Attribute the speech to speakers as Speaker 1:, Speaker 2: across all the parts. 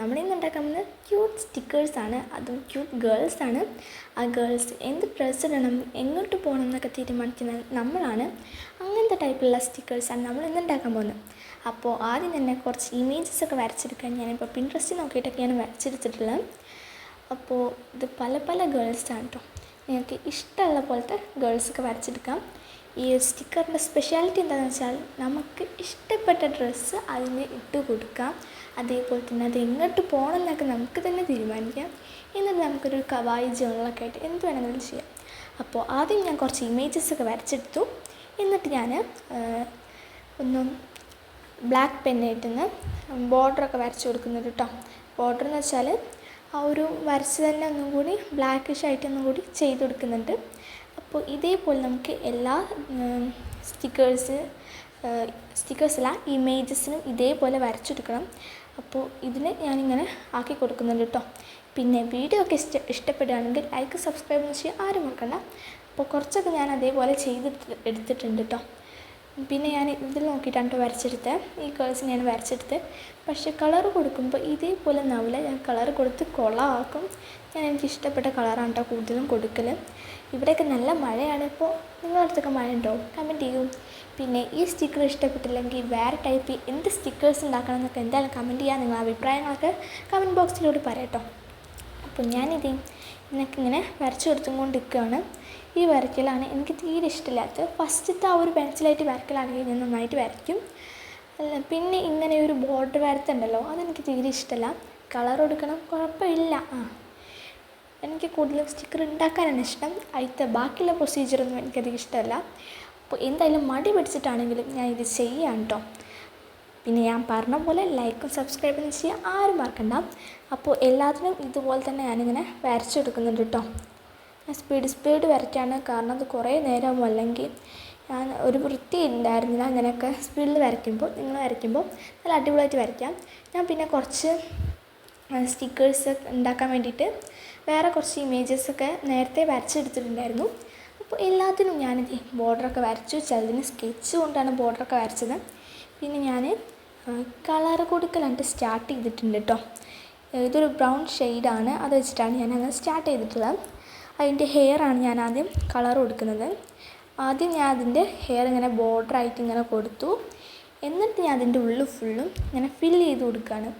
Speaker 1: നമ്മളിന്ന് ഉണ്ടാക്കാൻ പോകുന്നത് ക്യൂട്ട് സ്റ്റിക്കേഴ്സാണ്. അതും ക്യൂട്ട് ഗേൾസാണ്. ആ ഗേൾസ് എന്ത് ഡ്രസ്സ് ഇടണം, എങ്ങോട്ട് പോകണം എന്നൊക്കെ തീരുമാനിക്കുന്നത് നമ്മളാണ്. അങ്ങനത്തെ ടൈപ്പിലുള്ള സ്റ്റിക്കേഴ്സാണ് നമ്മൾ ഇന്ന് ഉണ്ടാക്കാൻ പോകുന്നത്. അപ്പോൾ ആദ്യം തന്നെ കുറച്ച് ഇമേജസൊക്കെ വരച്ചെടുക്കാൻ ഞാനിപ്പോൾ പിൻട്രസ്റ്റ് നോക്കിയിട്ടൊക്കെയാണ് വരച്ചെടുത്തിട്ടുള്ളത്. അപ്പോൾ ഇത് പല പല ഗേൾസാണ് കേട്ടോ. നിങ്ങൾക്ക് ഇഷ്ടമുള്ള പോലത്തെ ഗേൾസൊക്കെ വരച്ചെടുക്കാം. ഈ സ്റ്റിക്കറിൻ്റെ സ്പെഷ്യാലിറ്റി എന്താണെന്ന് വെച്ചാൽ നമുക്ക് ഇഷ്ടപ്പെട്ട ഡ്രസ്സ് അതിന് ഇട്ട് കൊടുക്കാം. അതേപോലെ തന്നെ അത് എങ്ങോട്ട് പോകണം എന്നൊക്കെ നമുക്ക് തന്നെ തീരുമാനിക്കാം. എന്നിട്ട് നമുക്കൊരു കവായി ജേണലൊക്കെ ആയിട്ട് എന്ത് വേണമെങ്കിലും ചെയ്യാം. അപ്പോൾ ആദ്യം ഞാൻ കുറച്ച് ഇമേജസൊക്കെ വരച്ചെടുത്തു. എന്നിട്ട് ഞാൻ ഒന്ന് ബ്ലാക്ക് പെന്നായിട്ടൊന്ന് ബോർഡറൊക്കെ വരച്ച് കൊടുക്കുന്നുണ്ട് കേട്ടോ. ബോർഡർ എന്ന് വെച്ചാൽ ആ ഒരു വരച്ച് തന്നെ ഒന്നും കൂടി ബ്ലാക്കിഷ് ആയിട്ടൊന്നും കൂടി ചെയ്ത് കൊടുക്കുന്നുണ്ട്. അപ്പോൾ ഇതേപോലെ നമുക്ക് എല്ലാ സ്റ്റിക്കേഴ്സല്ല ഇമേജസിനും ഇതേപോലെ വരച്ചെടുക്കണം. അപ്പോൾ ഇതിന് ഞാനിങ്ങനെ ആക്കി കൊടുക്കുന്നുണ്ട് കേട്ടോ. പിന്നെ വീഡിയോ ഒക്കെ ഇഷ്ടപ്പെടുകയാണെങ്കിൽ ലൈക്ക് സബ്സ്ക്രൈബ് ചെയ്യാൻ ആരും മറക്കണ്ട. അപ്പോൾ കുറച്ചൊക്കെ ഞാൻ അതേപോലെ എടുത്തിട്ടുണ്ട് കേട്ടോ. പിന്നെ ഞാൻ ഇതിൽ നോക്കിയിട്ടാണ് വരച്ചെടുത്തത്. ഈ ഗേൾസ് ഞാൻ വരച്ചെടുത്ത്. പക്ഷേ കളർ കൊടുക്കുമ്പോൾ ഇതേപോലെ നാവില്ല. ഞാൻ കളർ കൊടുത്ത് കൊളമാക്കും. എനിക്ക് ഇഷ്ടപ്പെട്ട കളറാണ് കേട്ടോ കൂടുതലും കൊടുക്കൽ. ഇവിടെയൊക്കെ നല്ല മഴയാണ്. ഇപ്പോൾ നിങ്ങളുടെ അടുത്തൊക്കെ മഴ ഉണ്ടോ? കമൻറ്റ് ചെയ്യും. പിന്നെ ഈ സ്റ്റിക്കർ ഇഷ്ടപ്പെട്ടില്ലെങ്കിൽ വേറെ ടൈപ്പ് എന്ത് സ്റ്റിക്കേഴ്സ് ഉണ്ടാക്കണം എന്നൊക്കെ എന്തായാലും കമൻറ്റ് ചെയ്യാൻ നിങ്ങളുടെ അഭിപ്രായങ്ങളൊക്കെ കമൻറ്റ് ബോക്സിലൂടെ പറയാം കേട്ടോ. അപ്പോൾ ഞാനിത് ഇങ്ങനെ വരച്ചു കൊടുത്തുകൊണ്ടിരിക്കുകയാണ്. ഈ വരയ്ക്കലാണ് എനിക്ക് തീരെ ഇഷ്ടമില്ലാത്തത്. ഫസ്റ്റത്തെ ആ ഒരു പെൻസിലായിട്ട് വരയ്ക്കലാണെങ്കിൽ ഞാൻ നന്നായിട്ട് വരയ്ക്കും. പിന്നെ ഇങ്ങനെ ഒരു ബോർഡർ വരത്തുണ്ടല്ലോ, അതെനിക്ക് തീരെ ഇഷ്ടമല്ല. കളർ കൊടുക്കണം, കുഴപ്പമില്ല. എനിക്ക് കൂടുതലും സ്റ്റിക്കർ ഉണ്ടാക്കാനാണ് ഇഷ്ടം. അതിൻ്റെ ബാക്കിയുള്ള പ്രൊസീജിയറൊന്നും എനിക്കധികം ഇഷ്ടമല്ല. അപ്പോൾ എന്തായാലും മടി പിടിച്ചിട്ടാണെങ്കിലും ഞാൻ ഇത് ചെയ്യാം കേട്ടോ. പിന്നെ ഞാൻ പറഞ്ഞ പോലെ ലൈക്കും സബ്സ്ക്രൈബും ചെയ്യാൻ ആരും മറക്കണ്ട. അപ്പോൾ എല്ലാത്തിനും ഇതുപോലെ തന്നെ ഞാനിങ്ങനെ വരച്ചെടുക്കുന്നുണ്ട് കേട്ടോ. ഞാൻ സ്പീഡ് വരയ്ക്കാണ്. കാരണം അത് കുറേ നേരമാകും. അല്ലെങ്കിൽ ഞാൻ ഒരു വൃത്തി ഉണ്ടായിരുന്നില്ല അങ്ങനെയൊക്കെ സ്പീഡിൽ വരയ്ക്കുമ്പോൾ. നിങ്ങൾ വരയ്ക്കുമ്പോൾ നല്ല അടിപൊളിയായിട്ട് വരയ്ക്കാം. ഞാൻ പിന്നെ കുറച്ച് സ്റ്റിക്കേഴ്സ് ഉണ്ടാക്കാൻ വേണ്ടിയിട്ട് വേറെ കുറച്ച് ഇമേജസൊക്കെ നേരത്തെ വരച്ചെടുത്തിട്ടുണ്ടായിരുന്നു. അപ്പോൾ എല്ലാത്തിനും ഞാനിത് ബോർഡറൊക്കെ വരച്ചു. ചിലതിന് സ്കെച്ച് കൊണ്ടാണ് ബോർഡറൊക്കെ വരച്ചത്. പിന്നെ ഞാൻ കളർ കൊടുക്കലായിട്ട് സ്റ്റാർട്ട് ചെയ്തിട്ടുണ്ട് കേട്ടോ. ഇതൊരു ബ്രൗൺ ഷെയ്ഡാണ്. അത് വെച്ചിട്ടാണ് ഞാൻ അങ്ങനെ സ്റ്റാർട്ട് ചെയ്തിട്ടുള്ളത്. അതിൻ്റെ ഹെയറാണ് ഞാൻ ആദ്യം കളർ കൊടുക്കുന്നത്. ആദ്യം ഞാൻ അതിൻ്റെ ഹെയർ ഇങ്ങനെ ബോർഡറായിട്ട് ഇങ്ങനെ കൊടുത്തു. എന്നിട്ട് ഞാൻ അതിൻ്റെ ഉള്ളിൽ ഫുള്ളും ഇങ്ങനെ ഫില്ല് ചെയ്ത് കൊടുക്കുകയാണ്.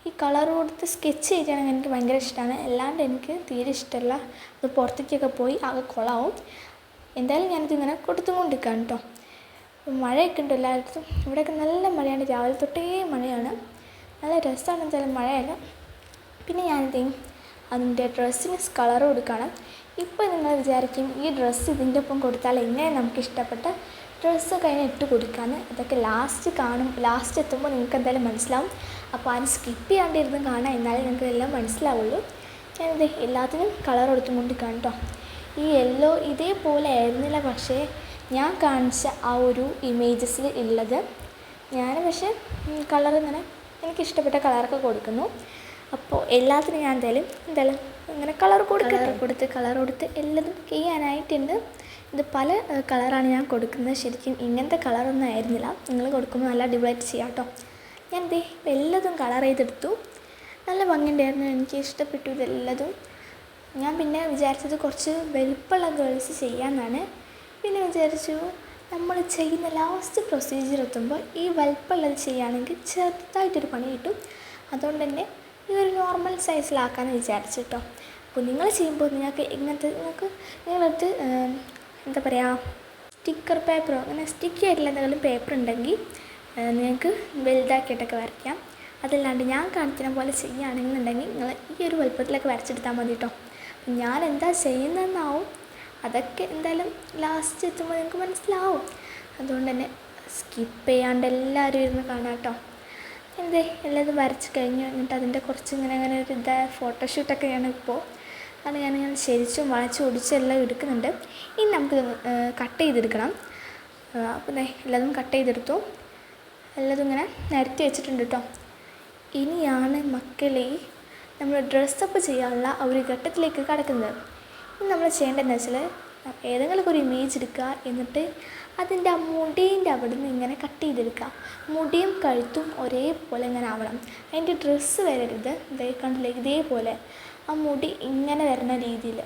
Speaker 1: ഈ കളർ കൊടുത്ത് സ്കെച്ച് ചെയ്താണെങ്കിൽ എനിക്ക് ഭയങ്കര ഇഷ്ടമാണ്. അല്ലാണ്ട് എനിക്ക് തീരെ ഇഷ്ടമല്ല. അത് പുറത്തേക്കൊക്കെ പോയി ആകെ കുളമാവും. എന്തായാലും ഞാനിത് ഇങ്ങനെ കൊടുത്തുകൊണ്ടിരിക്കുകയാണ് കേട്ടോ. മഴയൊക്കെ ഉണ്ട് എല്ലായിടത്തും. ഇവിടെയൊക്കെ നല്ല മഴയാണ്. രാവിലെ തൊട്ടേ മഴയാണ്. നല്ല രസമാണ് എന്തായാലും മഴയല്ല. പിന്നെ ഞാനിത് അതിൻ്റെ ഡ്രസ്സിന് കളർ കൊടുക്കുകയാണ്. ഇപ്പോൾ നിങ്ങൾ വിചാരിക്കും ഈ ഡ്രസ്സ് ഇതിൻ്റെ ഒപ്പം കൊടുത്താൽ എങ്ങനെ നമുക്ക് ഇഷ്ടപ്പെട്ട ഡ്രസ്സൊക്കെ അതിന് ഇട്ട് കൊടുക്കാമെന്ന്. അതൊക്കെ ലാസ്റ്റ് എത്തുമ്പോൾ നിങ്ങൾക്ക് എന്തായാലും മനസ്സിലാവും. അപ്പോൾ അതിന് സ്കിപ്പ് ചെയ്യാണ്ടിരുന്ന് കാണാം. എന്നാലും നിങ്ങൾക്ക് എല്ലാം മനസ്സിലാവുള്ളൂ. ഞാനിത് എല്ലാത്തിനും കളർ കൊടുത്തുകൊണ്ട് കേട്ടോ. ഈ യെല്ലോ ഇതേപോലെ ആയിരുന്നില്ല പക്ഷേ ഞാൻ കാണിച്ച ആ ഒരു ഇമേജസിൽ ഉള്ളത്. ഞാൻ പക്ഷേ കളർ ഇങ്ങനെ എനിക്കിഷ്ടപ്പെട്ട കളറൊക്കെ കൊടുക്കുന്നു. അപ്പോൾ എല്ലാത്തിനും ഞാൻ എന്തായാലും ഇങ്ങനെ കളർ കൊടുത്ത് എല്ലാതും ചെയ്യാനായിട്ടുണ്ട്. ഇത് പല കളറാണ് ഞാൻ കൊടുക്കുന്നത്. ശരിക്കും ഇങ്ങനത്തെ കളറൊന്നും ആയിരുന്നില്ല. നിങ്ങൾ കൊടുക്കുമ്പോൾ നല്ല അടിപൊളിയായിട്ട് ചെയ്യാം കേട്ടോ. ഞാൻ എല്ലാതും കളർ ചെയ്തെടുത്തു. നല്ല ഭംഗിയുണ്ടായിരുന്നു. എനിക്ക് ഇഷ്ടപ്പെട്ടു ഇതെല്ലാതും. ഞാൻ പിന്നെ വിചാരിച്ചത് കുറച്ച് വലുപ്പമുള്ള ഗേൾസ് ചെയ്യാമെന്നാണ്. പിന്നെ വിചാരിച്ചു നമ്മൾ ചെയ്യുന്ന ലാസ്റ്റ് പ്രൊസീജിയർ എത്തുമ്പോൾ ഈ വലുപ്പമുള്ളത് ചെയ്യുകയാണെങ്കിൽ ചെറുതായിട്ടൊരു പണി കിട്ടും. അതുകൊണ്ട് തന്നെ ഈ ഒരു നോർമൽ സൈസിലാക്കാമെന്ന് വിചാരിച്ചു കേട്ടോ. അപ്പോൾ നിങ്ങൾ ചെയ്യുമ്പോൾ നിങ്ങളടുത്ത് എന്താ പറയുക, സ്റ്റിക്കർ പേപ്പറോ അങ്ങനെ സ്റ്റിക്കി ആയിട്ടുള്ള എന്തെങ്കിലും പേപ്പർ ഉണ്ടെങ്കിൽ നിങ്ങൾക്ക് വലുതാക്കിയിട്ടൊക്കെ വരയ്ക്കാം. അതല്ലാണ്ട് ഞാൻ കാണിക്കുന്ന പോലെ ചെയ്യുകയാണെന്നുണ്ടെങ്കിൽ നിങ്ങൾ ഈ ഒരു വലുപ്പത്തിലൊക്കെ വരച്ചെടുത്താൽ മതി കേട്ടോ. ഞാൻ എന്താ ചെയ്യുന്നതെന്നാവും. അതൊക്കെ എന്തായാലും ലാസ്റ്റ് എത്തുമ്പോൾ നിങ്ങൾക്ക് മനസ്സിലാവും. അതുകൊണ്ട് തന്നെ സ്കിപ്പ് ചെയ്യാണ്ട് എല്ലാവരും ഇരുന്ന് കാണാം കേട്ടോ. എല്ലാതും വരച്ച് കഴിഞ്ഞു. എന്നിട്ട് അതിൻ്റെ കുറച്ച് അങ്ങനെ ഒരു ഫോട്ടോഷൂട്ടൊക്കെയാണ് ഇപ്പോൾ. അത് ഞാനിങ്ങനെ ശരിച്ചും വളച്ച് ഒടിച്ചും എല്ലാം എടുക്കുന്നുണ്ട്. ഇനി നമുക്ക് കട്ട് ചെയ്തെടുക്കണം. അപ്പോൾ എല്ലാതും കട്ട് ചെയ്തെടുത്തു. എല്ലാതും ഇങ്ങനെ നിരത്തി വെച്ചിട്ടുണ്ട് കേട്ടോ. ഇനിയാണ് മക്കളെ നമ്മൾ ഡ്രസ്സപ്പ് ചെയ്യാനുള്ള ഒരു ഘട്ടത്തിലേക്ക് കടക്കുന്നത്. ഇനി നമ്മൾ ചെയ്യേണ്ടതെന്ന് വെച്ചാൽ ഏതെങ്കിലും ഒരു ഇമേജ് എടുക്കുക, എന്നിട്ട് അതിൻ്റെ ആ മുടീൻ്റെ അവിടെ നിന്ന് ഇങ്ങനെ കട്ട് ചെയ്തെടുക്കുക. മുടിയും കഴുത്തും ഒരേപോലെ ഇങ്ങനെ ആവണം. അതിൻ്റെ ഡ്രസ്സ് വരരുത്. കണ്ടില്ലേ, ഇതേപോലെ ആ മുടി ഇങ്ങനെ വരുന്ന രീതിയിൽ,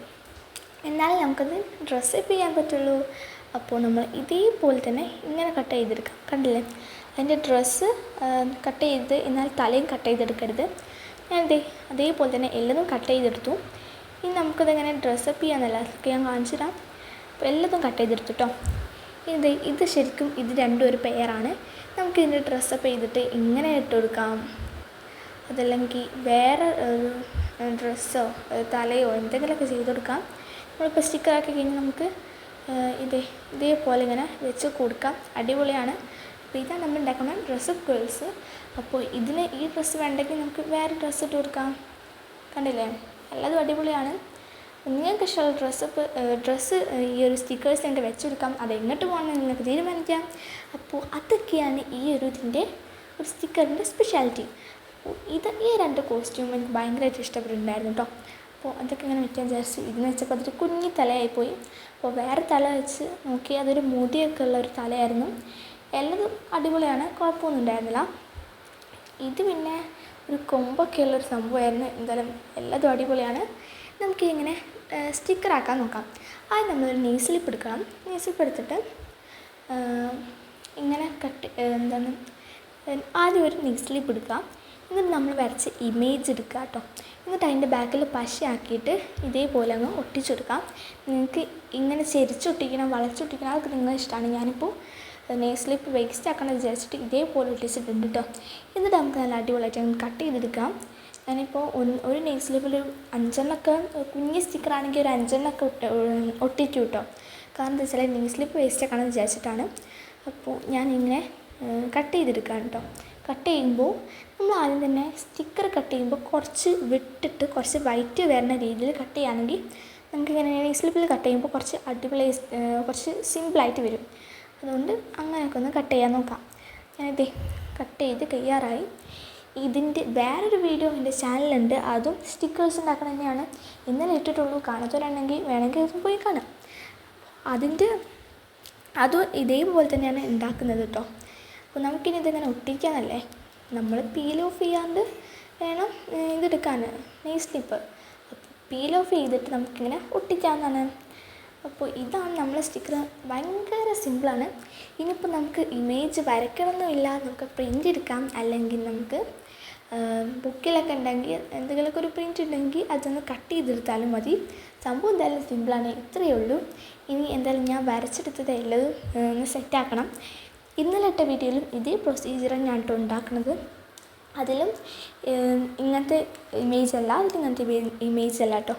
Speaker 1: എന്നാലേ നമുക്കത് ഡ്രസ്സപ്പ് ചെയ്യാൻ പറ്റുള്ളൂ. അപ്പോൾ നമ്മൾ ഇതേപോലെ തന്നെ ഇങ്ങനെ കട്ട് ചെയ്തെടുക്കാം. കണ്ടില്ലേ, അതിൻ്റെ ഡ്രസ്സ് കട്ട് ചെയ്ത്, എന്നാൽ തലയും കട്ട് ചെയ്തെടുക്കരുത്. ഞാൻ അതേപോലെ തന്നെ എല്ലാതും കട്ട് ചെയ്തെടുത്തു. ഇനി നമുക്കതെങ്ങനെ ഡ്രസ്സപ്പ് ചെയ്യാമെന്നല്ല, അതൊക്കെ ഞാൻ കാണിച്ചു തരാം. അപ്പോൾ എല്ലാതും കട്ട് ചെയ്തെടുത്തു കേട്ടോ. ഇത് ശരിക്കും ഇത് രണ്ടും ഒരു പെയറാണ്. നമുക്കിതിൻ്റെ ഡ്രസ്സപ്പ് ചെയ്തിട്ട് ഇങ്ങനെ ഇട്ട് കൊടുക്കാം. അതല്ലെങ്കിൽ വേറെ ഡ്രസ്സോ തലയോ എന്തെങ്കിലുമൊക്കെ ചെയ്ത് കൊടുക്കാം. നമ്മളിപ്പോൾ സ്റ്റിക്കറാക്കി കഴിഞ്ഞാൽ നമുക്ക് ഇതേപോലെ ഇങ്ങനെ വെച്ച് കൊടുക്കാം. അടിപൊളിയാണ്. അപ്പോൾ ഇതാണ് നമ്മൾ ഉണ്ടാക്കുന്ന ഡ്രസ്സപ്പ് ഗേൾസ്. അപ്പോൾ ഇതിന് ഈ ഡ്രസ്സ് വേണ്ടെങ്കിൽ നമുക്ക് വേറെ ഡ്രസ്സ് ഇട്ട് കൊടുക്കാം. കണ്ടില്ലേ, എല്ലാതും അടിപൊളിയാണ്. നിങ്ങൾക്ക് ഇഷ്ടമുള്ള ഡ്രസ്സ് ഈ ഒരു സ്റ്റിക്കേഴ്സ് എൻ്റെ വെച്ചെടുക്കാം. അത് എങ്ങോട്ട് പോകണമെന്ന് നിങ്ങൾക്ക് തീരുമാനിക്കാം. അപ്പോൾ അതൊക്കെയാണ് ഈ ഇതിൻ്റെ ഒരു സ്റ്റിക്കറിൻ്റെ സ്പെഷ്യാലിറ്റി. അപ്പോൾ ഈ രണ്ട് കോസ്റ്റ്യൂം എനിക്ക് ഭയങ്കരമായിട്ട് ഇഷ്ടപ്പെട്ടിട്ടുണ്ടായിരുന്നു കേട്ടോ. അപ്പോൾ അതൊക്കെ ഇങ്ങനെ വെക്കാൻ വിചാരിച്ചു. ഇതിന് വെച്ചപ്പോൾ അതൊരു കുഞ്ഞി തലയായിപ്പോയി. അപ്പോൾ വേറെ തല വെച്ച് നോക്കി, അതൊരു മുടിയൊക്കെ ഉള്ള ഒരു തലയായിരുന്നു. എല്ലാതും അടിപൊളിയാണ്, കുഴപ്പമൊന്നും ഉണ്ടായിരുന്നില്ല. ഇത് പിന്നെ ഒരു കൊമ്പൊക്കെ ഉള്ളൊരു സംഭവമായിരുന്നു. എന്തായാലും എല്ലാതും അടിപൊളിയാണ്. നമുക്ക് ഇങ്ങനെ സ്റ്റിക്കറാക്കാൻ നോക്കാം. ആദ്യം നമ്മളൊരു നെയിൽ സ്ലിപ്പ് എടുക്കണം. നെയിൽ സ്ലിപ്പ് എടുത്തിട്ട് ഇങ്ങനെ ആദ്യം ഒരു നെയിൽ സ്ലിപ്പ് എടുക്കുക. എന്നിട്ട് നമ്മൾ വരച്ച് ഇമേജ് എടുക്കുക കേട്ടോ. എന്നിട്ട് അതിൻ്റെ ബാക്കിൽ പശയാക്കിയിട്ട് ഇതേപോലെ അങ്ങ് ഒട്ടിച്ചെടുക്കാം. നിങ്ങൾക്ക് ഇങ്ങനെ ചെരിച്ചൊട്ടിക്കണം, വളച്ചൊട്ടിക്കണം, അതൊക്കെ നിങ്ങളുടെ ഇഷ്ടമാണ്. ഞാനിപ്പോൾ നെയിൽ സ്ലിപ്പ് വേസ്റ്റ് ആക്കണം വിചാരിച്ചിട്ട് ഇതേപോലെ ഒട്ടിച്ചിട്ടുണ്ട് കേട്ടോ. എന്നിട്ട് നമുക്ക് നല്ല അടിപൊളിയായിട്ട് കട്ട് ചെയ്തെടുക്കാം. ഞാനിപ്പോൾ ഒരു നെയിൽ സ്ലിപ്പിൽ 5 കുഞ്ഞ് സ്റ്റിക്കറാണെങ്കിൽ ഒരു 5 ഒട്ടിച്ചു കേട്ടോ. കാരണം എന്താ വെച്ചാൽ നെയിൽ സ്ലിപ്പ് വേസ്റ്റ് ആക്കണം വിചാരിച്ചിട്ടാണ്. അപ്പോൾ ഞാനിങ്ങനെ കട്ട് ചെയ്തെടുക്കാം കേട്ടോ. കട്ട് ചെയ്യുമ്പോൾ നമ്മൾ ആദ്യം തന്നെ സ്റ്റിക്കർ കട്ട് ചെയ്യുമ്പോൾ കുറച്ച് വിട്ടിട്ട് കുറച്ച് വൈറ്റ് വരുന്ന രീതിയിൽ കട്ട് ചെയ്യുകയാണെങ്കിൽ നമുക്കിങ്ങനെ നെയിൽ സ്ലിപ്പിൽ കട്ട് ചെയ്യുമ്പോൾ കുറച്ച് അടിപൊളി, കുറച്ച് സിമ്പിളായിട്ട് വരും. അതുകൊണ്ട് അങ്ങനെയൊക്കെ ഒന്ന് കട്ട് ചെയ്യാൻ നോക്കാം. ഞാനിതേ കട്ട് ചെയ്ത് തയ്യാറായി. ഇതിൻ്റെ വേറൊരു വീഡിയോ എൻ്റെ ചാനലുണ്ട്, അതും സ്റ്റിക്കേഴ്സ് ഉണ്ടാക്കണം തന്നെയാണ്. ഇന്നലെ ഇട്ടിട്ടുള്ളൂ. കാണാത്തവരാണെങ്കിൽ വേണമെങ്കിൽ അതും പോയി കാണാം. അതും ഇതേപോലെ തന്നെയാണ് ഉണ്ടാക്കുന്നത് കേട്ടോ. അപ്പോൾ നമുക്കിനി ഇതിങ്ങനെ ഒട്ടിക്കാനല്ലേ, നമ്മൾ പീൽ ഓഫ് ചെയ്യാണ്ട് വേണം ഇതെടുക്കാൻ, നെയിൽ സ്ലിപ്പ്. പീൽ ഓഫ് ചെയ്തിട്ട് നമുക്കിങ്ങനെ ഒട്ടിക്കാമെന്നാണ്. അപ്പോൾ ഇതാണ് നമ്മളെ സ്റ്റിക്കർ. ഭയങ്കര സിമ്പിളാണ്. ഇനിയിപ്പോൾ നമുക്ക് ഇമേജ് വരയ്ക്കണമെന്നില്ല, നമുക്ക് പ്രിൻ്റ് എടുക്കാം. അല്ലെങ്കിൽ നമുക്ക് ബുക്കിലൊക്കെ ഉണ്ടെങ്കിൽ എന്തെങ്കിലുമൊക്കെ ഒരു പ്രിൻ്റ് ഉണ്ടെങ്കിൽ അതൊന്ന് കട്ട് ചെയ്തെടുത്താലും മതി. സംഭവം എന്തായാലും സിമ്പിളാണ്. ഇത്രയേ ഉള്ളൂ. ഇനി എന്തായാലും ഞാൻ വരച്ചെടുത്തത് എല്ലാതും ഒന്ന് സെറ്റാക്കണം. ഇന്നലെ ഇട്ട വീഡിയോയിലും ഇതേ പ്രൊസീജിയറാണ് ഞാൻ ഉണ്ടാക്കുന്നത്. അതിലും ഇങ്ങനത്തെ ഇമേജ് അല്ല, ഇങ്ങനത്തെ ഇമേജ് അല്ല കേട്ടോ.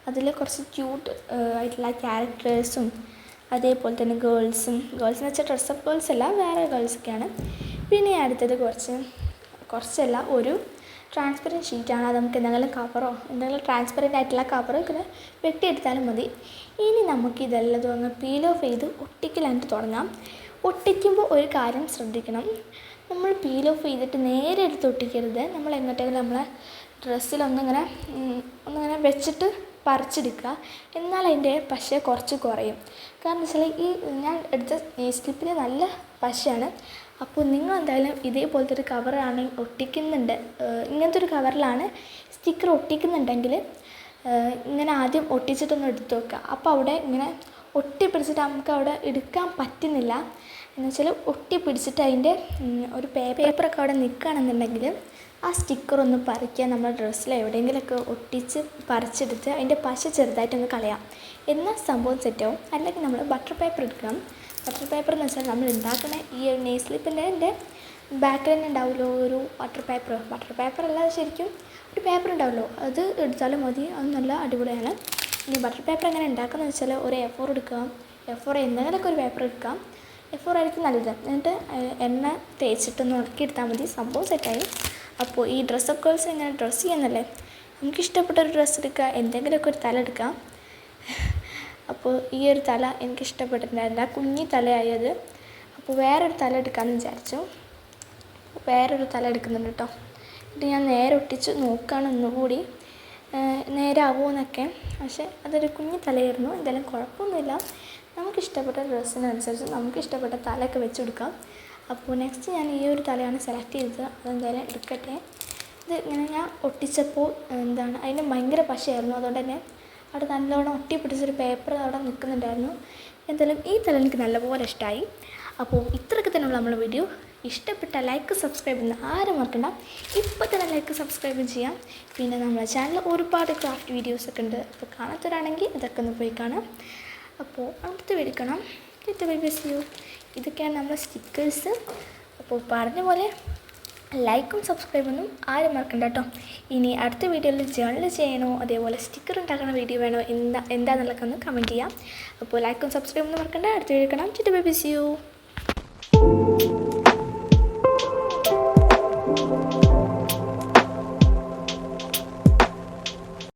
Speaker 1: അതിൽ കുറച്ച് ക്യൂട്ട് ആയിട്ടുള്ള ക്യാരക്ടേഴ്സും അതേപോലെ തന്നെ ഗേൾസെന്ന് വെച്ചാൽ ഡ്രസ്സപ്പ് ഗേൾസ് അല്ല, വേറെ ഗേൾസൊക്കെയാണ്. പിന്നെ അടുത്തത് കുറച്ചല്ല ഒരു ട്രാൻസ്പെറൻറ്റ് ഷീറ്റാണ്. അത് നമുക്ക് എന്തെങ്കിലും കവറോ എന്തെങ്കിലും ട്രാൻസ്പെറൻ്റ് ആയിട്ടുള്ള കവറോ ഇങ്ങനെ വെട്ടിയെടുത്താലും മതി. ഇനി നമുക്കിതെല്ലാം അങ്ങ് പീൽ ഓഫ് ചെയ്ത് ഒട്ടിക്കലായിട്ട് തുടങ്ങാം. ഒട്ടിക്കുമ്പോൾ ഒരു കാര്യം ശ്രദ്ധിക്കണം, നമ്മൾ പീൽ ഓഫ് ചെയ്തിട്ട് നേരെ എടുത്ത് ഒട്ടിക്കരുത്. നമ്മൾ എങ്ങോട്ടെങ്കിലും നമ്മളെ ഡ്രസ്സിലൊന്നിങ്ങനെ വെച്ചിട്ട് പറിച്ചെടുക്കുക. എന്നാൽ അതിൻ്റെ പശ കുറച്ച് കുറയും. കാരണം വെച്ചാൽ ഈ ഞാൻ എടുത്ത സ്ലിപ്പിന് നല്ല പശയാണ്. അപ്പോൾ നിങ്ങൾ എന്തായാലും ഇതേപോലത്തെ ഒരു കവറാണ് ഒട്ടിക്കുന്നുണ്ട്, ഇങ്ങനത്തെ ഒരു കവറിലാണ് സ്റ്റിക്കർ ഒട്ടിക്കുന്നുണ്ടെങ്കിൽ ഇങ്ങനെ ആദ്യം ഒട്ടിച്ചിട്ടൊന്ന് എടുത്ത് വെക്കുക. അപ്പോൾ അവിടെ ഇങ്ങനെ ഒട്ടിപ്പിടിച്ചിട്ട് നമുക്ക് അവിടെ എടുക്കാൻ പറ്റുന്നില്ല. എന്ന് വെച്ചാൽ ഒട്ടിപ്പിടിച്ചിട്ട് അതിൻ്റെ ഒരു പേപ്പറൊക്കെ അവിടെ നിൽക്കുകയാണെന്നുണ്ടെങ്കിൽ ആ സ്റ്റിക്കറൊന്ന് പറിക്കുക. നമ്മുടെ ഡ്രസ്സിൽ എവിടെയെങ്കിലുമൊക്കെ ഒട്ടിച്ച് പറിച്ചെടുത്ത് അതിൻ്റെ പശ ചെറുതായിട്ടൊന്ന് കളയാം. എന്നാൽ സംഭവം സെറ്റാവും. അല്ലെങ്കിൽ നമ്മൾ ബട്ടർ പേപ്പർ എടുക്കണം. ബട്ടർ പേപ്പർ എന്ന് വെച്ചാൽ നമ്മൾ ഉണ്ടാക്കുന്ന ഈ നെയിൽ സ്ലിപ്പിൻ്റെ ബാക്കിൽ തന്നെ ഉണ്ടാവുമല്ലോ ഒരു ബട്ടർ പേപ്പർ അല്ലാതെ ശരിക്കും ഒരു പേപ്പർ ഉണ്ടാവുമല്ലോ, അത് എടുത്താലും മതി. അത് നല്ല അടിപൊളിയാണ്. ഇനി ബട്ടർ പേപ്പർ എങ്ങനെ ഉണ്ടാക്കുന്നത് വെച്ചാൽ ഒരു A4 എടുക്കുക. A4 എന്തെങ്കിലുമൊക്കെ ഒരു പേപ്പർ എടുക്കാം. A4 ആയിരിക്കും നല്ലത്. എന്നിട്ട് എണ്ണ തേച്ചിട്ടൊന്ന് ഉണക്കിയെടുത്താൽ മതി. സംഭവം സെറ്റായി. അപ്പോൾ ഈ ഡ്രസ്സപ്പ് ഗേൾസ് ഇങ്ങനെ ഡ്രസ്സ് ചെയ്യുന്നല്ലേ, നമുക്കിഷ്ടപ്പെട്ടൊരു ഡ്രസ്സ് എടുക്കുക, എന്തെങ്കിലുമൊക്കെ ഒരു തല എടുക്കാം. അപ്പോൾ ഈ ഒരു തല എനിക്കിഷ്ടപ്പെട്ടിട്ടുണ്ടായിരുന്നില്ല, കുഞ്ഞി തലയായത്. അപ്പോൾ വേറൊരു തല എടുക്കാമെന്ന് വിചാരിച്ചു. വേറൊരു തല എടുക്കുന്നുണ്ട് കേട്ടോ. എന്നിട്ട് ഞാൻ നേരെ ഒട്ടിച്ച് നോക്കുകയാണ് ഒന്നുകൂടി. നേരാവുമോ എന്നൊക്കെ. പക്ഷേ അതൊരു കുഞ്ഞു തലയായിരുന്നു. എന്തായാലും കുഴപ്പമൊന്നുമില്ല. നമുക്കിഷ്ടപ്പെട്ട ഡ്രസ്സിനനുസരിച്ച് നമുക്കിഷ്ടപ്പെട്ട തലയൊക്കെ വെച്ച് കൊടുക്കാം. അപ്പോൾ നെക്സ്റ്റ് ഞാൻ ഈ ഒരു തലയാണ് സെലക്ട് ചെയ്തത്. അതെന്തായാലും എടുക്കട്ടെ. ഇത് ഇങ്ങനെ ഞാൻ ഒട്ടിച്ചപ്പോൾ അതിന് ഭയങ്കര പശയായിരുന്നു. അതുകൊണ്ട് തന്നെ അവിടെ നല്ലോണം ഒട്ടി പിടിച്ചൊരു പേപ്പർ അവിടെ നിൽക്കുന്നുണ്ടായിരുന്നു. എന്തായാലും ഈ തല എനിക്ക് നല്ലപോലെ ഇഷ്ടമായി. അപ്പോൾ ഇത്രയൊക്കെ തന്നെയുള്ള നമ്മുടെ വീഡിയോ. ഇഷ്ടപ്പെട്ട ലൈക്ക് സബ്സ്ക്രൈബ് ചെയ്യുന്ന ആരും മറക്കണ്ട. ഇപ്പോൾ തന്നെ ലൈക്ക് സബ്സ്ക്രൈബ് ചെയ്യാം. പിന്നെ നമ്മുടെ ചാനലിൽ ഒരുപാട് ക്രാഫ്റ്റ് വീഡിയോസൊക്കെ ഉണ്ട്. അപ്പോൾ കാണാത്തവരാണെങ്കിൽ ഇതൊക്കെ ഒന്ന് പോയി കാണാം. അപ്പോൾ അടുത്ത വീഡിയോ കാണാം. ഇതൊക്കെയാണ് നമ്മുടെ സ്റ്റിക്കേഴ്സ്. അപ്പോൾ പറഞ്ഞ പോലെ ലൈക്കും സബ്സ്ക്രൈബൊന്നും ആരും മറക്കണ്ട കേട്ടോ. ഇനി അടുത്ത വീഡിയോയിൽ ജേർണൽ ചെയ്യണോ അതേപോലെ സ്റ്റിക്കർ ഉണ്ടാക്കുന്ന വീഡിയോ വേണോ എന്താണെന്നുള്ളതൊക്കെ ഒന്ന് കമൻറ്റ് ചെയ്യാം. അപ്പോൾ ലൈക്കും സബ്സ്ക്രൈബൊന്നും മറക്കണ്ട. അടുത്ത വീഡിയോ കാണാം.